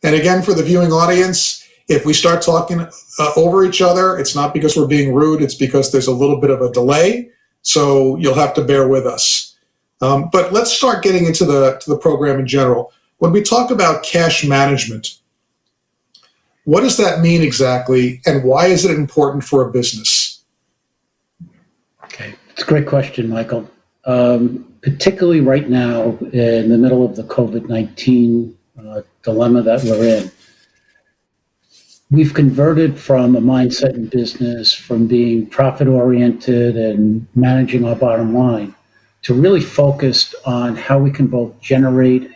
And again, for the viewing audience, if we start talking over each other, it's not because we're being rude, it's because there's a little bit of a delay. So you'll have to bear with us. But let's start getting into the program in general. When we talk about cash management, what does that mean exactly, and why is it important for a business? Okay, it's a great question, Michael. Particularly right now in the middle of the COVID-19 dilemma that we're in. We've converted from a mindset in business from being profit-oriented and managing our bottom line to really focused on how we can both generate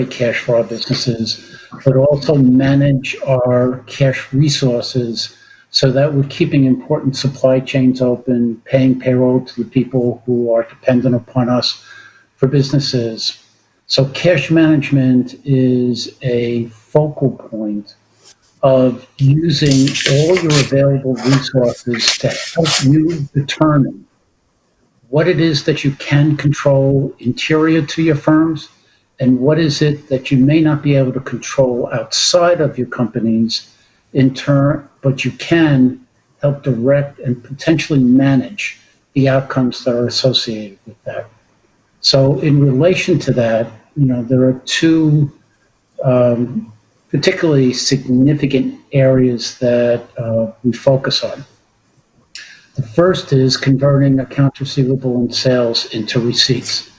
cash for our businesses, but also manage our cash resources so that we're keeping important supply chains open, paying payroll to the people who are dependent upon us for businesses. So cash management is a focal point of using all your available resources to help you determine what it is that you can control interior to your firms and what is it that you may not be able to control outside of your companies in turn, but you can help direct and potentially manage the outcomes that are associated with that. So in relation to that, there are two particularly significant areas that we focus on. The first is converting accounts receivable and sales into receipts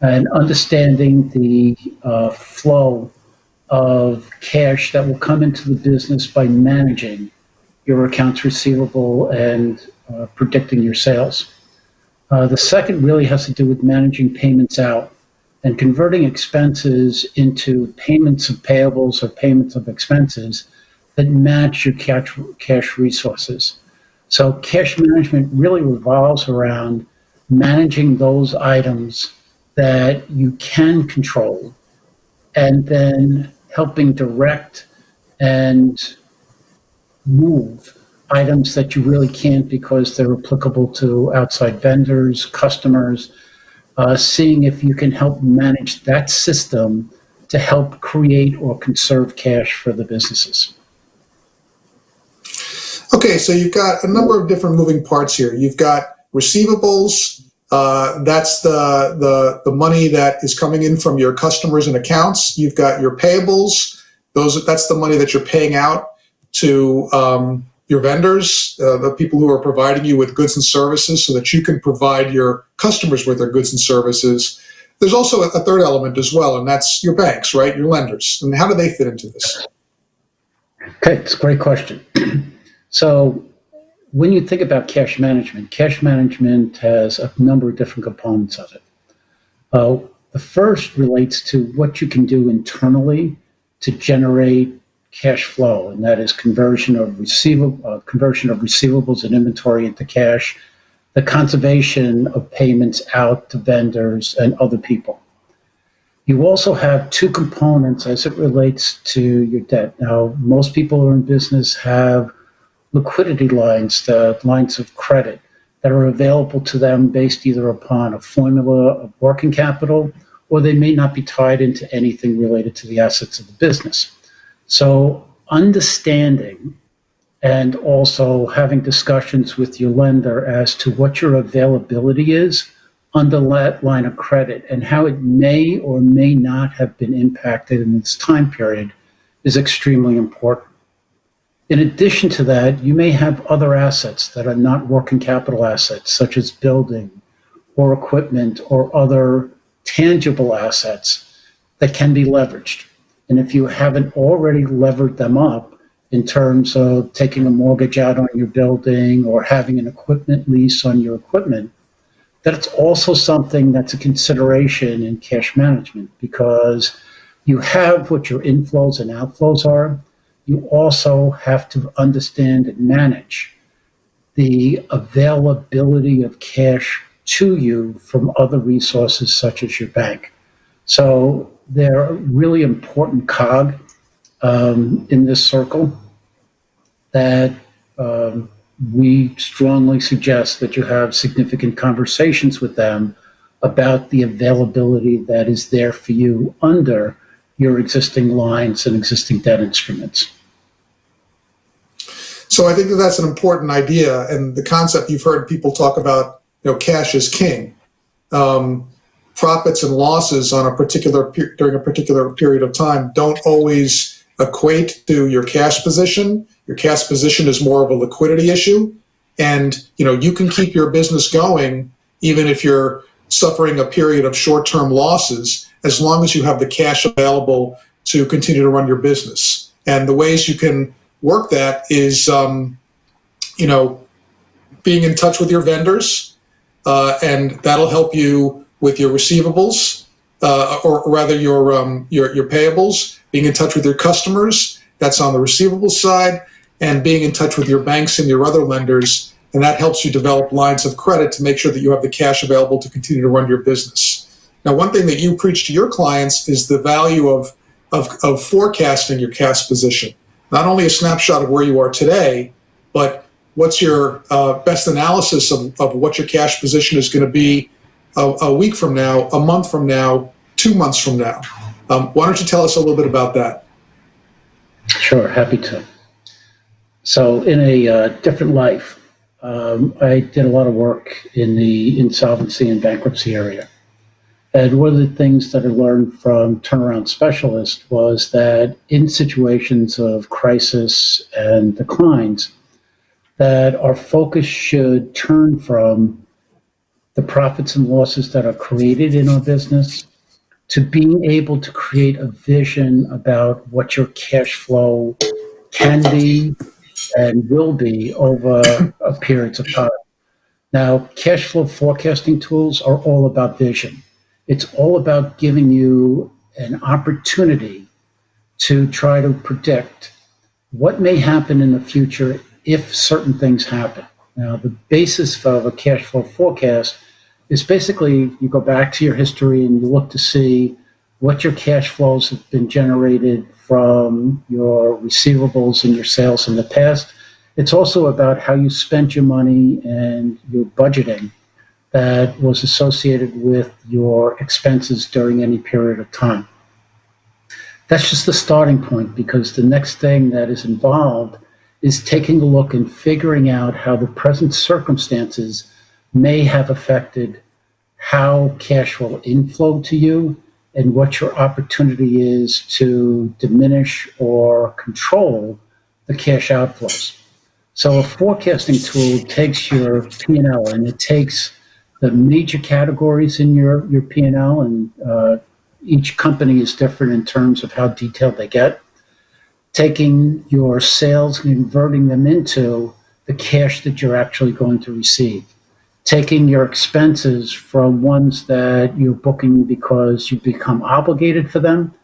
and understanding the flow of cash that will come into the business by managing your accounts receivable and predicting your sales. The second really has to do with managing payments out and converting expenses into payments of payables or payments of expenses that match your cash resources. So cash management really revolves around managing those items that you can control and then helping direct and move items that you really can't because they're applicable to outside vendors, customers, seeing if you can help manage that system to help create or conserve cash for the businesses. Okay, so you've got a number of different moving parts here. You've got receivables. That's the money that is coming in from your customers and accounts. You've got your payables. That's the money that you're paying out to your vendors, the people who are providing you with goods and services so that you can provide your customers with their goods and services. There's also a third element as well, and that's your banks, right? Your lenders. And how do they fit into this? Okay, it's a great question. So when you think about cash management has a number of different components of it. The first relates to what you can do internally to generate cash flow, and that is conversion of receivables and inventory into cash, the conservation of payments out to vendors and other people. You also have two components as it relates to your debt. Now, most people who are in business have liquidity lines, the lines of credit that are available to them based either upon a formula of working capital, or they may not be tied into anything related to the assets of the business. So understanding and also having discussions with your lender as to what your availability is under that line of credit and how it may or may not have been impacted in this time period is extremely important. In addition to that, you may have other assets that are not working capital assets, such as building or equipment or other tangible assets that can be leveraged. And if you haven't already levered them up in terms of taking a mortgage out on your building or having an equipment lease on your equipment, that's also something that's a consideration in cash management, because you have what your inflows and outflows are. You also have to understand and manage the availability of cash to you from other resources such as your bank. So they're a really important cog in this circle that we strongly suggest that you have significant conversations with them about the availability that is there for you under your existing lines and existing debt instruments. So I think that that's an important idea, and the concept you've heard people talk about, cash is king. Profits and losses on during a particular period of time don't always equate to your cash position. Your cash position is more of a liquidity issue, and you can keep your business going even if you're suffering a period of short-term losses, as long as you have the cash available to continue to run your business. And the ways you can work that is, being in touch with your vendors, and that'll help you with your receivables, or rather your payables. Being in touch with your customers, that's on the receivables side, and being in touch with your banks and your other lenders, and that helps you develop lines of credit to make sure that you have the cash available to continue to run your business. Now, one thing that you preach to your clients is the value of forecasting your cash position. Not only a snapshot of where you are today, but what's your best analysis of what your cash position is going to be a week from now, a month from now, 2 months from now. Why don't you tell us a little bit about that? Sure, happy to. So in a different life, I did a lot of work in the insolvency and bankruptcy area. And one of the things that I learned from turnaround specialists was that in situations of crisis and declines, that our focus should turn from the profits and losses that are created in our business to being able to create a vision about what your cash flow can be and will be over periods of time. Now, cash flow forecasting tools are all about vision. It's all about giving you an opportunity to try to predict what may happen in the future if certain things happen. Now, the basis of a cash flow forecast is basically you go back to your history and you look to see what your cash flows have been generated from your receivables and your sales in the past. It's also about how you spent your money and your budgeting that was associated with your expenses during any period of time. That's just the starting point, because the next thing that is involved is taking a look and figuring out how the present circumstances may have affected how cash will inflow to you and what your opportunity is to diminish or control the cash outflows. So a forecasting tool takes your P&L and it takes the major categories in your P&L, and each company is different in terms of how detailed they get, taking your sales and converting them into the cash that you're actually going to receive, taking your expenses from ones that you're booking because you become obligated for them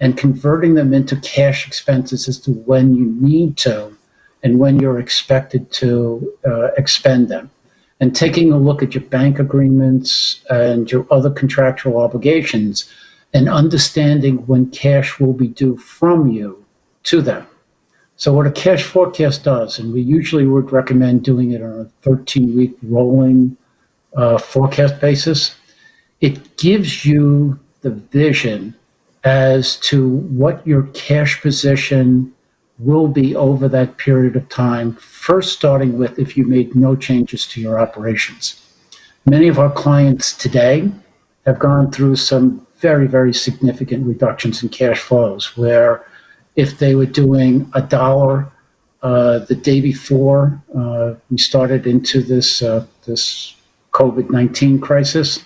and converting them into cash expenses as to when you need to and when you're expected to expend them. And taking a look at your bank agreements and your other contractual obligations and understanding when cash will be due from you to them. So what a cash forecast does, and we usually would recommend doing it on a 13-week rolling forecast basis, it gives you the vision as to what your cash position will be over that period of time, first starting with if you made no changes to your operations. Many of our clients today have gone through some very, very significant reductions in cash flows, where if they were doing $1 the day before we started into this COVID-19 crisis,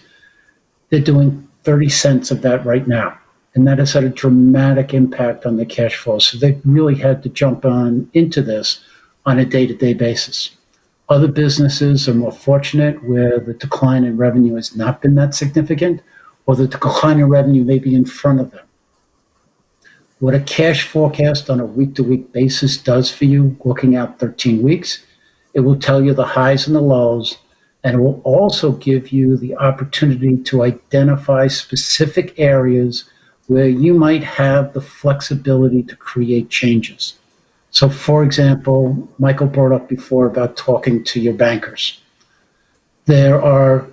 they're doing 30 cents of that right now. And that has had a dramatic impact on the cash flow. So they've really had to jump into this on a day-to-day basis. Other businesses are more fortunate, where the decline in revenue has not been that significant, or the decline in revenue may be in front of them. What a cash forecast on a week-to-week basis does for you, looking out 13 weeks, it will tell you the highs and the lows, and it will also give you the opportunity to identify specific areas where you might have the flexibility to create changes. So, for example, Michael brought up before about talking to your bankers. There are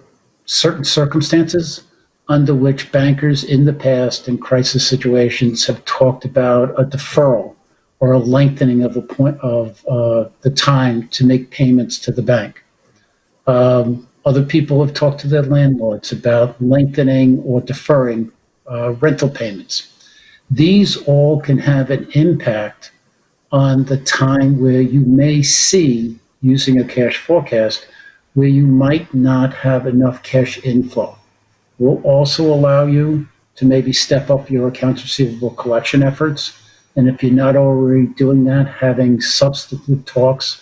certain circumstances under which bankers in the past in crisis situations have talked about a deferral or a lengthening of the point of the time to make payments to the bank. Other people have talked to their landlords about lengthening or deferring rental payments. These all can have an impact on the time where you may see, using a cash forecast, where you might not have enough cash inflow. Will also allow you to maybe step up your accounts receivable collection efforts. And if you're not already doing that, having substantive talks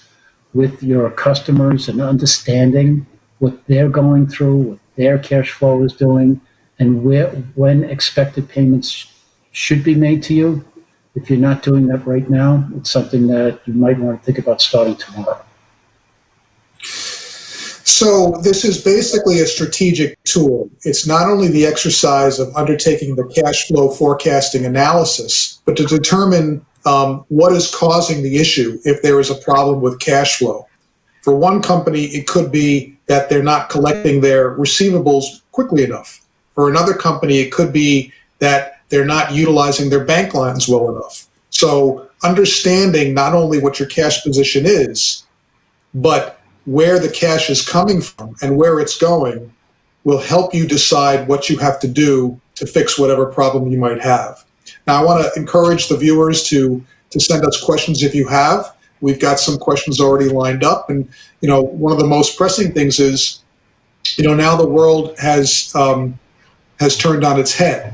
with your customers and understanding what they're going through, what their cash flow is doing, and when expected payments should be made to you. If you're not doing that right now, it's something that you might want to think about starting tomorrow. So this is basically a strategic tool. It's not only the exercise of undertaking the cash flow forecasting analysis, but to determine what is causing the issue if there is a problem with cash flow. For one company, it could be that they're not collecting their receivables quickly enough. For another company, it could be that they're not utilizing their bank lines well enough. So understanding not only what your cash position is, but where the cash is coming from and where it's going will help you decide what you have to do to fix whatever problem you might have. Now, I want to encourage the viewers to send us questions if you have. We've got some questions already lined up. And, one of the most pressing things is, now the world has turned on its head.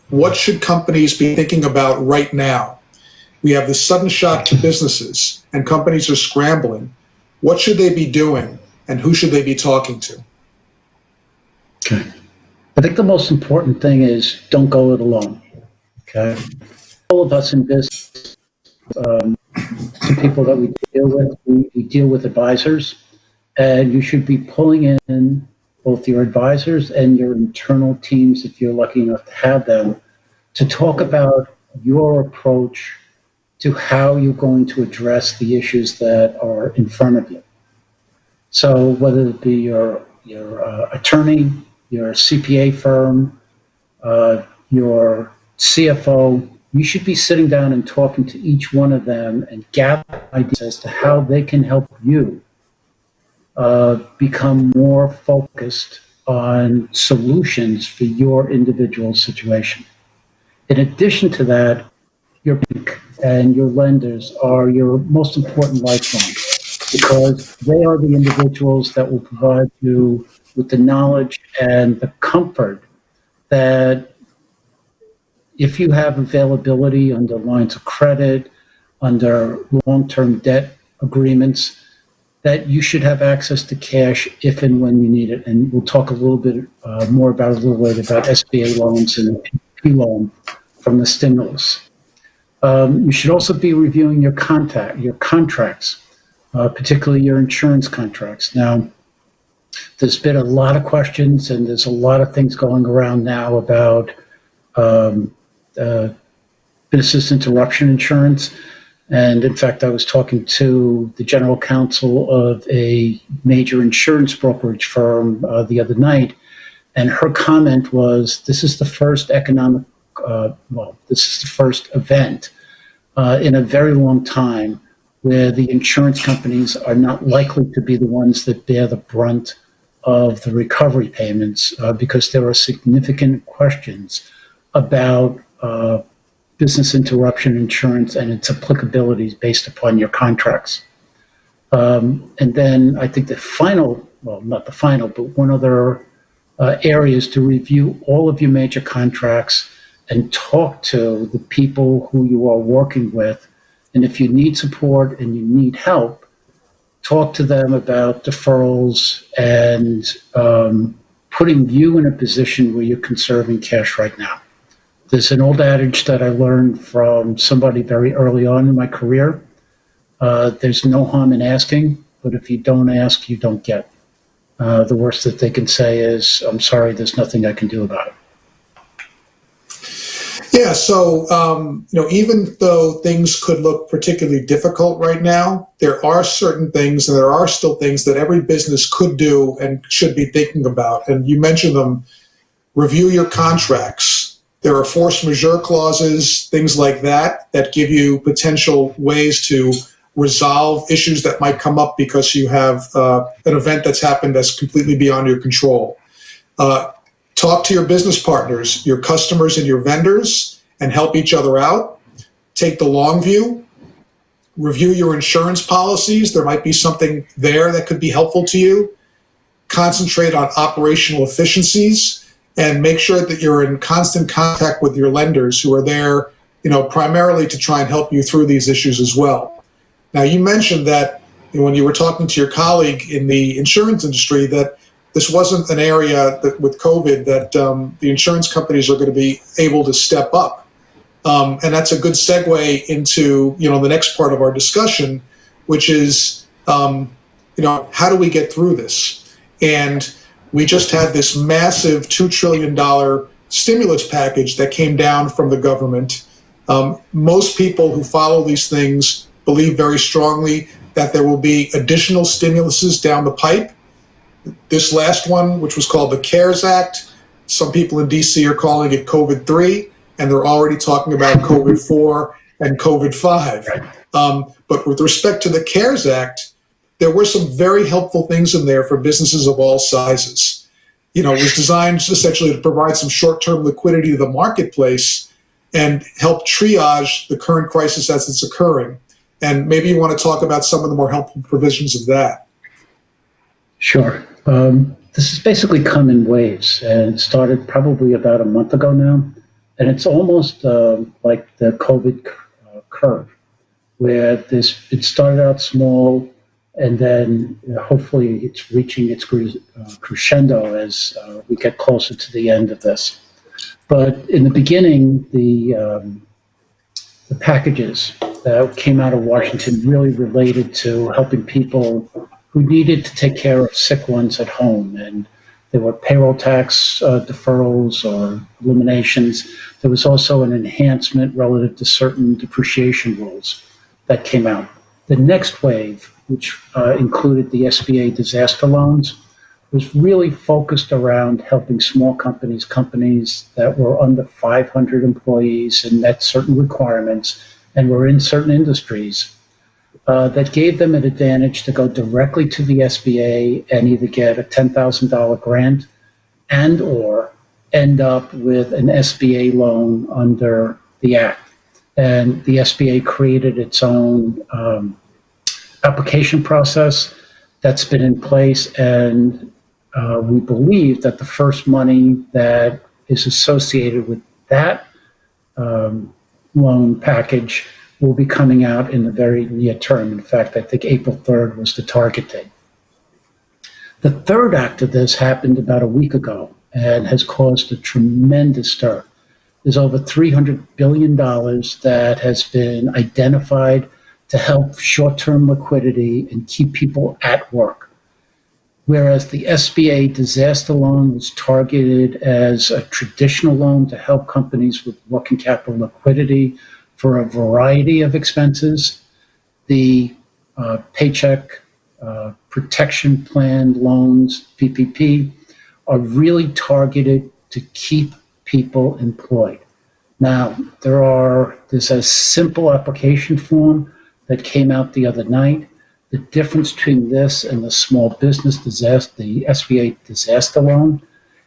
What should companies be thinking about right now? We have this sudden shock to businesses, and companies are scrambling. What should they be doing, and who should they be talking to? Okay. I think the most important thing is don't go it alone. Okay. All of us in business, the people that we deal with, we deal with advisors, and you should be pulling in both your advisors and your internal teams, if you're lucky enough to have them, to talk about your approach to how you're going to address the issues that are in front of you. So whether it be your attorney, your CPA firm, your CFO, you should be sitting down and talking to each one of them and gather ideas as to how they can help you become more focused on solutions for your individual situation. In addition to that, your bank and your lenders are your most important lifeline, because they are the individuals that will provide you with the knowledge and the comfort that if you have availability under lines of credit, under long-term debt agreements, that you should have access to cash if and when you need it. And we'll talk a little bit more about it a little later about SBA loans and PPP loan from the stimulus. You should also be reviewing your contracts, particularly your insurance contracts. Now, there's been a lot of questions and there's a lot of things going around now about business interruption insurance. And in fact, I was talking to the general counsel of a major insurance brokerage firm the other night, and her comment was, this is the first this is the first event in a very long time where the insurance companies are not likely to be the ones that bear the brunt of the recovery payments because there are significant questions about business interruption insurance and its applicability based upon your contracts. And then I think not the final, but one other area is to review all of your major contracts and talk to the people who you are working with. And if you need support and you need help, talk to them about deferrals and putting you in a position where you're conserving cash right now. There's an old adage that I learned from somebody very early on in my career. There's no harm in asking, but if you don't ask, you don't get. The worst that they can say is, I'm sorry, there's nothing I can do about it. Yeah, so even though things could look particularly difficult right now, there are certain things, and there are still things that every business could do and should be thinking about. And you mentioned them. Review your contracts. There are force majeure clauses, things like that, that give you potential ways to resolve issues that might come up because you have an event that's happened that's completely beyond your control. Talk to your business partners, your customers and your vendors, and help each other out. Take the long view. Review your insurance policies. There might be something there that could be helpful to you. Concentrate on operational efficiencies and make sure that you're in constant contact with your lenders who are there, primarily to try and help you through these issues as well. Now, you mentioned that when you were talking to your colleague in the insurance industry that this wasn't an area that with COVID that the insurance companies are going to be able to step up. And that's a good segue into, the next part of our discussion, which is, how do we get through this? And we just had this massive $2 trillion stimulus package that came down from the government. Most people who follow these things believe very strongly that there will be additional stimuluses down the pipe. This last one, which was called the CARES Act, some people in DC are calling it COVID-3, and they're already talking about COVID-4 and COVID-5. But with respect to the CARES Act, there were some very helpful things in there for businesses of all sizes. It was designed essentially to provide some short-term liquidity to the marketplace and help triage the current crisis as it's occurring. And maybe you want to talk about some of the more helpful provisions of that. Sure. This has basically come in waves, and it started probably about a month ago now. And it's almost like the COVID curve, where it started out small, and then hopefully it's reaching its crescendo as we get closer to the end of this. But in the beginning, the packages that came out of Washington really related to helping people who needed to take care of sick ones at home. And there were payroll tax deferrals or eliminations. There was also an enhancement relative to certain depreciation rules that came out. The next wave, which included the SBA disaster loans, was really focused around helping small companies that were under 500 employees and met certain requirements and were in certain industries, that gave them an advantage to go directly to the SBA and either get a $10,000 grant and or end up with an SBA loan under the Act. And the SBA created its own application process that's been in place, and we believe that the first money that is associated with that loan package will be coming out in the very near term. In fact, I think April 3rd was the target date. The third act of this happened about a week ago and has caused a tremendous stir. There's over $300 billion that has been identified to help short-term liquidity and keep people at work. Whereas the SBA disaster loan was targeted as a traditional loan to help companies with working capital liquidity for a variety of expenses, the Paycheck Protection Plan loans, PPP, are really targeted to keep people employed. Now, there's a simple application form that came out the other night. The difference between this and the small business disaster, the SBA disaster loan,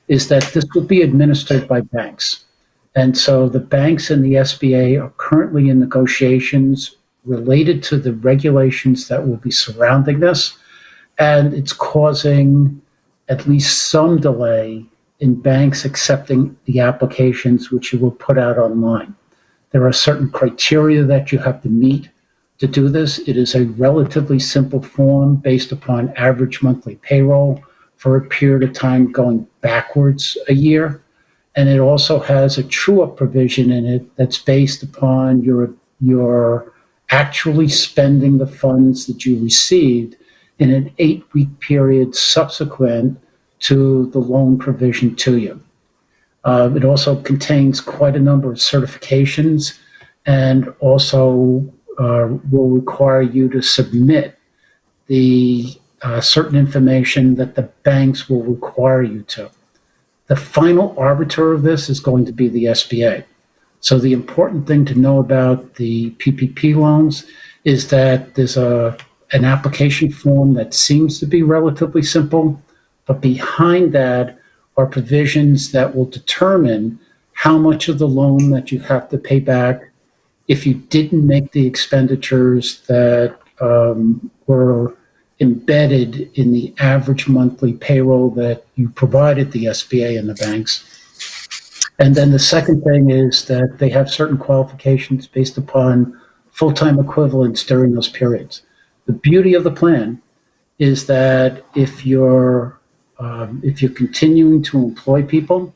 is that this will be administered by banks. And so the banks and the SBA are currently in negotiations related to the regulations that will be surrounding this. And it's causing at least some delay in banks accepting the applications which you will put out online. There are certain criteria that you have to meet to do this. It is a relatively simple form based upon average monthly payroll for a period of time going backwards a year. And it also has a true-up provision in it that's based upon your actually spending the funds that you received in an 8-week period subsequent to the loan provision to you. It also contains quite a number of certifications and also will require you to submit the certain information that the banks will require you to. The final arbiter of this is going to be the SBA. So the important thing to know about the PPP loans is that there's an application form that seems to be relatively simple, but behind that are provisions that will determine how much of the loan that you have to pay back if you didn't make the expenditures that were embedded in the average monthly payroll that you provided the SBA and the banks. And then the second thing is that they have certain qualifications based upon full-time equivalents during those periods. The beauty of the plan is that if you're continuing to employ people,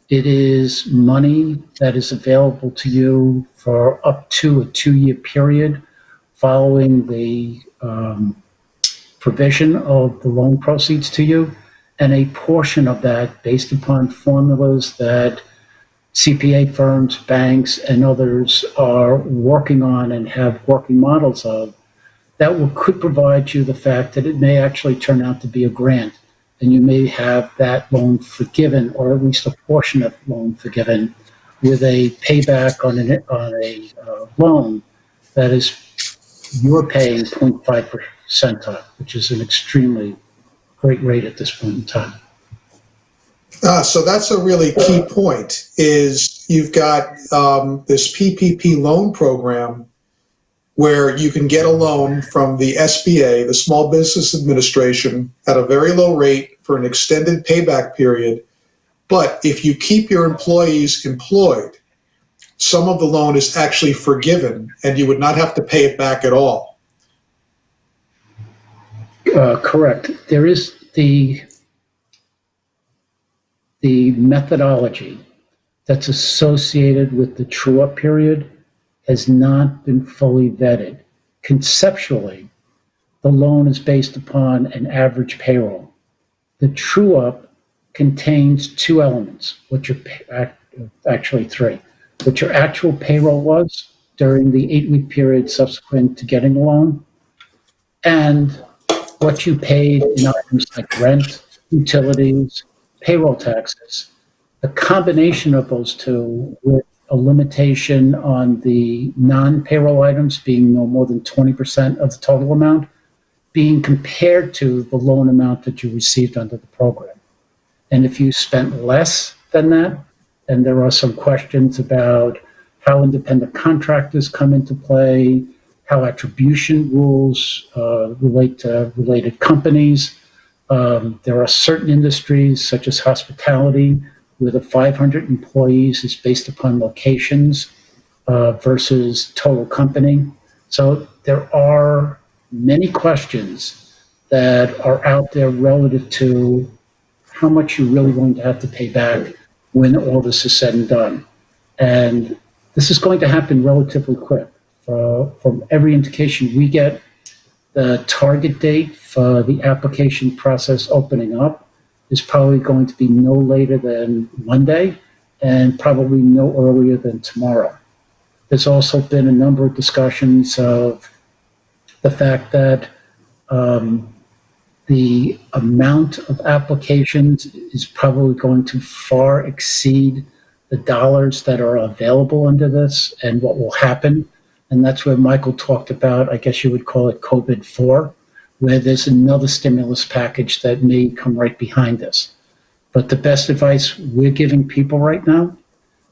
it is money that is available to you for up to a 2-year period following the provision of the loan proceeds to you, and a portion of that based upon formulas that CPA firms, banks, and others are working on and have working models of, that could provide you the fact that it may actually turn out to be a grant, and you may have that loan forgiven, or at least a portion of the loan forgiven, with a payback on a loan that is you're paying 0.5% on, which is an extremely great rate at this point in time. So that's a really key point, is you've got this PPP loan program where you can get a loan from the SBA, the Small Business Administration, at a very low rate for an extended payback period. But if you keep your employees employed, some of the loan is actually forgiven and you would not have to pay it back at all. Correct. There is the methodology that's associated with the true-up period has not been fully vetted. Conceptually, the loan is based upon an average payroll. The true-up contains 2 elements, which are actually 3. What your actual payroll was during the 8-week period subsequent to getting the loan, and what you paid in items like rent, utilities, payroll taxes. The combination of those two, with a limitation on the non-payroll items being no more than 20% of the total amount, being compared to the loan amount that you received under the program. And if you spent less than that, then there are some questions about how independent contractors come into play, how attribution rules relate to related companies. There are certain industries, such as hospitality, where the 500 employees is based upon locations versus total company. So there are many questions that are out there relative to how much you're really going to have to pay back when all this is said and done. And this is going to happen relatively quick. From every indication we get, the target date for the application process opening up is probably going to be no later than Monday and probably no earlier than tomorrow. There's also been a number of discussions of the fact that the amount of applications is probably going to far exceed the dollars that are available under this and what will happen. And that's where Michael talked about, I guess you would call it COVID-4, where there's another stimulus package that may come right behind this. But the best advice we're giving people right now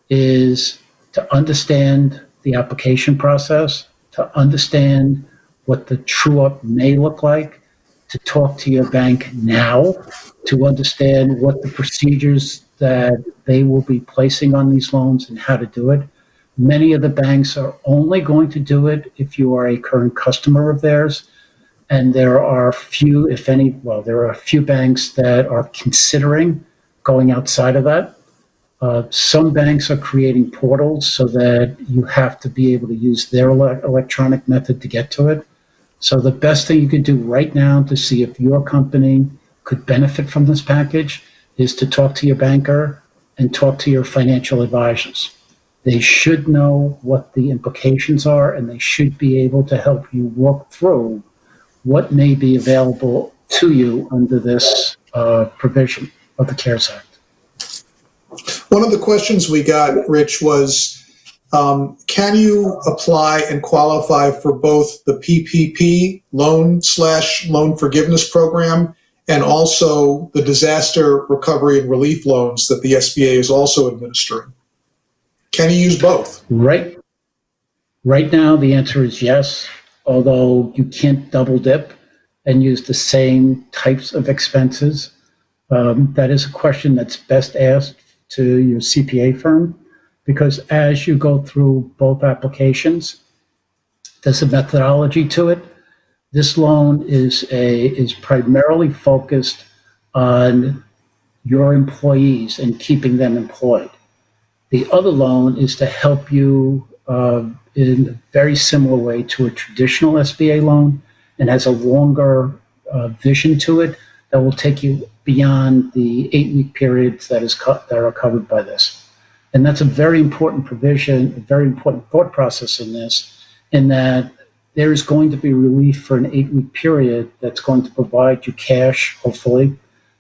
is to understand the application process, to understand what the true-up may look like, to talk to your bank now, to understand what the procedures that they will be placing on these loans and how to do it. Many of the banks are only going to do it if you are a current customer of theirs. And there are few, if any, well, there are a few banks that are considering going outside of that. Some banks are creating portals so that you have to be able to use their electronic method to get to it. So the best thing you can do right now to see if your company could benefit from this package is to talk to your banker and talk to your financial advisors. They should know what the implications are, and they should be able to help you walk through what may be available to you under this provision of the CARES Act. One of the questions we got, Rich, was can you apply and qualify for both the PPP loan/loan forgiveness program and also the disaster recovery and relief loans that the SBA is also administering? Can you use both? Right now, the answer is yes, although you can't double dip and use the same types of expenses. That is a question that's best asked to your CPA firm, because as you go through both applications, there's a methodology to it. This loan is primarily focused on your employees and keeping them employed. The other loan is to help you in a very similar way to a traditional SBA loan, and has a longer vision to it that will take you beyond the 8-week periods that are covered by this. And that's a very important provision, a very important thought process in this, in that there is going to be relief for an 8-week period that's going to provide you cash, hopefully,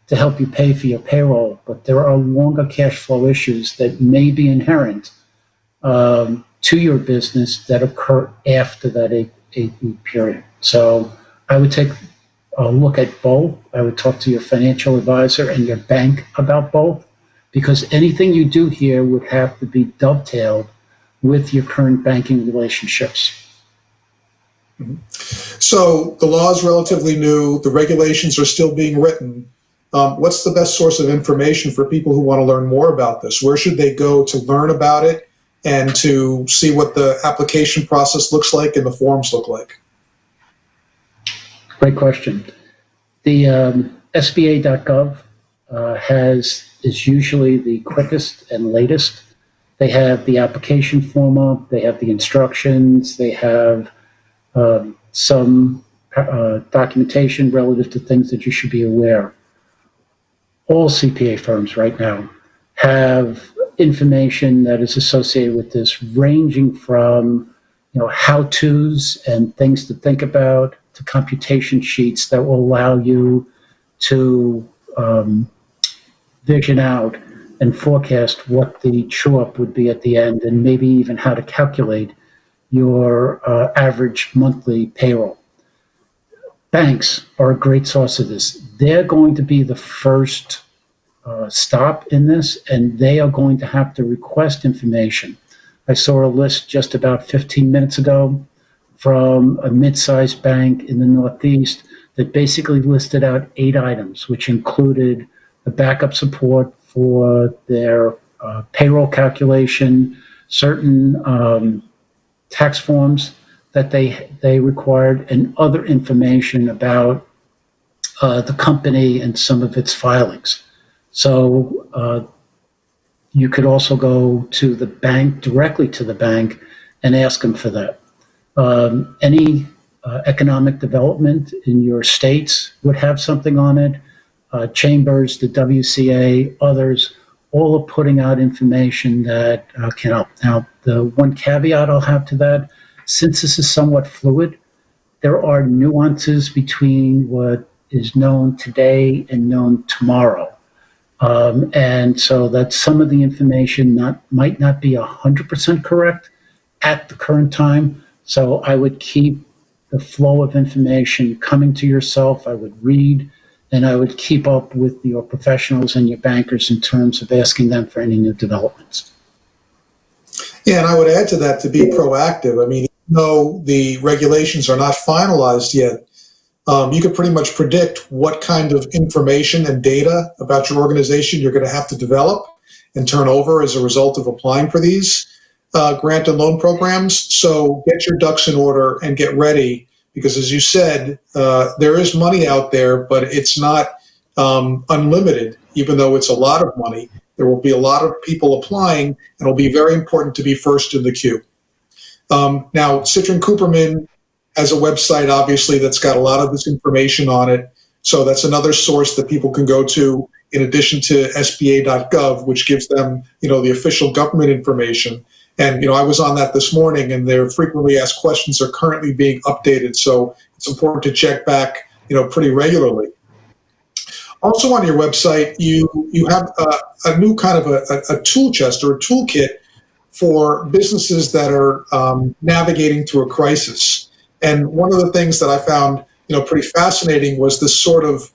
to help you pay for your payroll. But there are longer cash flow issues that may be inherent to your business that occur after that 8-week period. So I would take a look at both. I would talk to your financial advisor and your bank about both, because anything you do here would have to be dovetailed with your current banking relationships. So the law is relatively new. The regulations are still being written. What's the best source of information for people who want to learn more about this? Where should they go to learn about it and to see what the application process looks like and the forms look like? Great question. The SBA.gov is usually the quickest and latest. They have the application form up, they have the instructions, they have some documentation relative to things that you should be aware. All CPA firms right now have information that is associated with this, ranging from how-tos and things to think about to computation sheets that will allow you to vision out and forecast what the true-up would be at the end, and maybe even how to calculate your average monthly payroll. Banks are a great source of this. They're going to be the first stop in this, and they are going to have to request information. I saw a list just about 15 minutes ago from a mid-sized bank in the Northeast that basically listed out 8 items, which included the backup support for their payroll calculation, certain tax forms that they required, and other information about the company and some of its filings. So you could also go to the bank, directly to the bank, and ask them for that. Any economic development in your states would have something on it. Chambers, the WCA, others, all are putting out information that can help. Now, the one caveat I'll have to that, since this is somewhat fluid, there are nuances between what is known today and known tomorrow. And so that some of the information might not be 100% correct at the current time. So I would keep the flow of information coming to yourself. I would read, and I would keep up with your professionals and your bankers in terms of asking them for any new developments. Yeah, and I would add to that to be proactive. I mean, even though the regulations are not finalized yet, you could pretty much predict what kind of information and data about your organization you're going to have to develop and turn over as a result of applying for these grant and loan programs. So get your ducks in order and get ready, because as you said, there is money out there, but it's not unlimited, even though it's a lot of money. There will be a lot of people applying, and it'll be very important to be first in the queue. Now, Citrin Cooperman has a website, obviously, that's got a lot of this information on it. So that's another source that people can go to, in addition to SBA.gov, which gives them, the official government information. And, I was on that this morning, and their frequently asked questions are currently being updated. So it's important to check back, pretty regularly. Also on your website, you have a new kind of a tool chest or a toolkit for businesses that are navigating through a crisis. And one of the things that I found, pretty fascinating was this sort of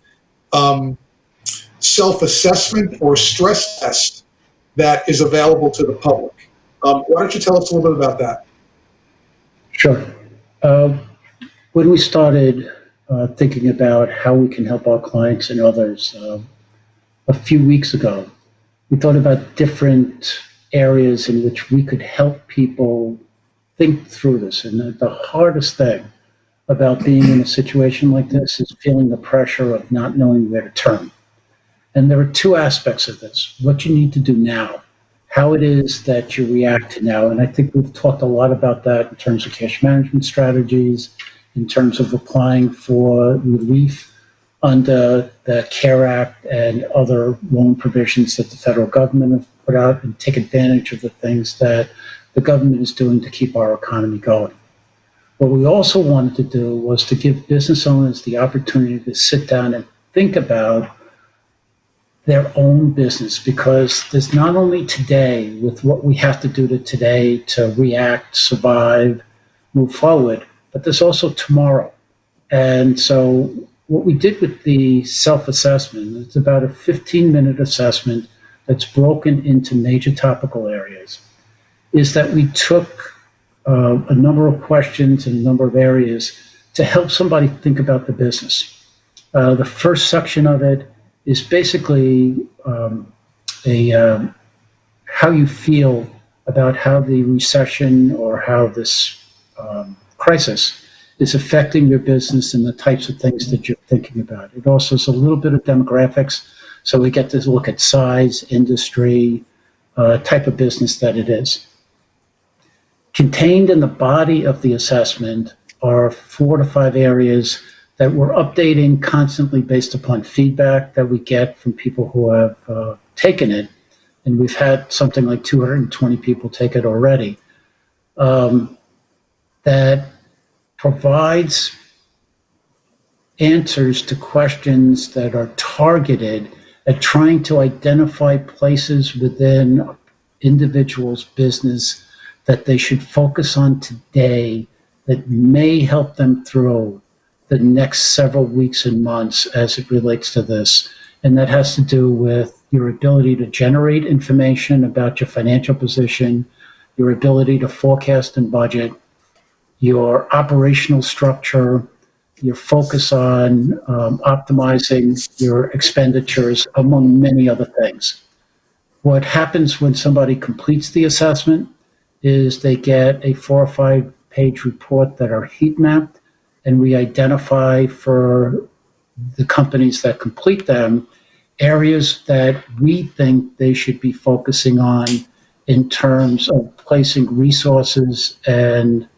self-assessment or stress test that is available to the public. Why don't you tell us a little bit about that? Sure. When we started thinking about how we can help our clients and others a few weeks ago, we thought about different areas in which we could help people think through this. And the hardest thing about being in a situation like this is feeling the pressure of not knowing where to turn. And there are two aspects of this: what you need to do now, how it is that you react to now. And I think we've talked a lot about that in terms of cash management strategies, in terms of applying for relief under the CARE Act and other loan provisions that the federal government have put out, and take advantage of the things that the government is doing to keep our economy going. What we also wanted to do was to give business owners the opportunity to sit down and think about their own business, because there's not only today with what we have to do today to react, survive, move forward, but there's also tomorrow. And so what we did with the self-assessment, it's about a 15-minute assessment that's broken into major topical areas, is that we took a number of questions in a number of areas to help somebody think about the business. The first section of it is basically how you feel about how the recession or how this crisis is affecting your business and the types of things that you're thinking about. It also is a little bit of demographics, so we get to look at size, industry, type of business that it is. Contained in the body of the assessment are 4 to 5 areas that we're updating constantly based upon feedback that we get from people who have taken it. And we've had something like 220 people take it already. That provides answers to questions that are targeted at trying to identify places within individuals' business that they should focus on today that may help them through the next several weeks and months as it relates to this. And that has to do with your ability to generate information about your financial position, your ability to forecast and budget, your operational structure, your focus on optimizing your expenditures, among many other things. What happens when somebody completes the assessment is they get a 4 or 5 page report that are heat mapped, and we identify for the companies that complete them areas that we think they should be focusing on in terms of placing resources and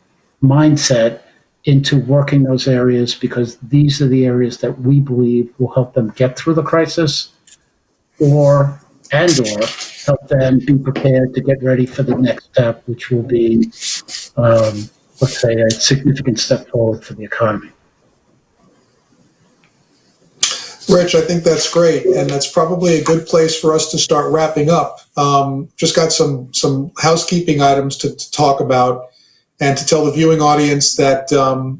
mindset into working those areas, because these are the areas that we believe will help them get through the crisis or help them be prepared to get ready for the next step, which will be, let's say, a significant step forward for the economy. Rich, I think that's great, and that's probably a good place for us to start wrapping up. Just got some housekeeping items to talk about, and to tell the viewing audience that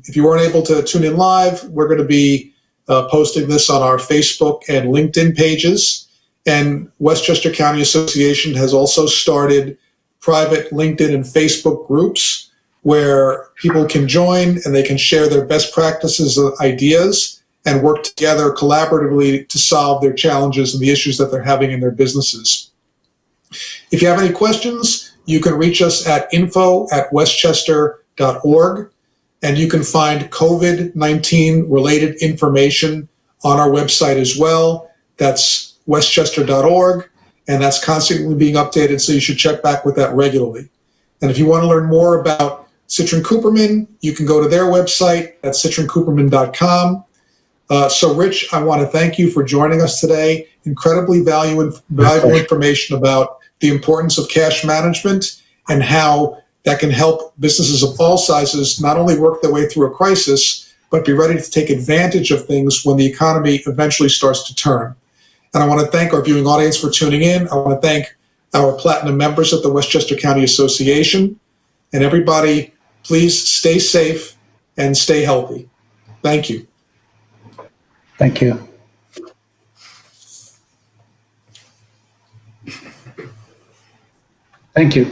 if you weren't able to tune in live, we're going to be posting this on our Facebook and LinkedIn pages. And Westchester County Association has also started private LinkedIn and Facebook groups where people can join and they can share their best practices and ideas and work together collaboratively to solve their challenges and the issues that they're having in their businesses. If you have any questions, you can reach us at info@westchester.org, and you can find COVID-19 related information on our website as well. That's westchester.org, and that's constantly being updated, so you should check back with that regularly. And if you want to learn more about Citrin Cooperman, you can go to their website at citrincooperman.com. So, Rich, I want to thank you for joining us today. Incredibly valuable information about the importance of cash management and how that can help businesses of all sizes not only work their way through a crisis, but be ready to take advantage of things when the economy eventually starts to turn. And I want to thank our viewing audience for tuning in. I want to thank our Platinum members at the Westchester County Association. And everybody, please stay safe and stay healthy. Thank you. Thank you. Thank you.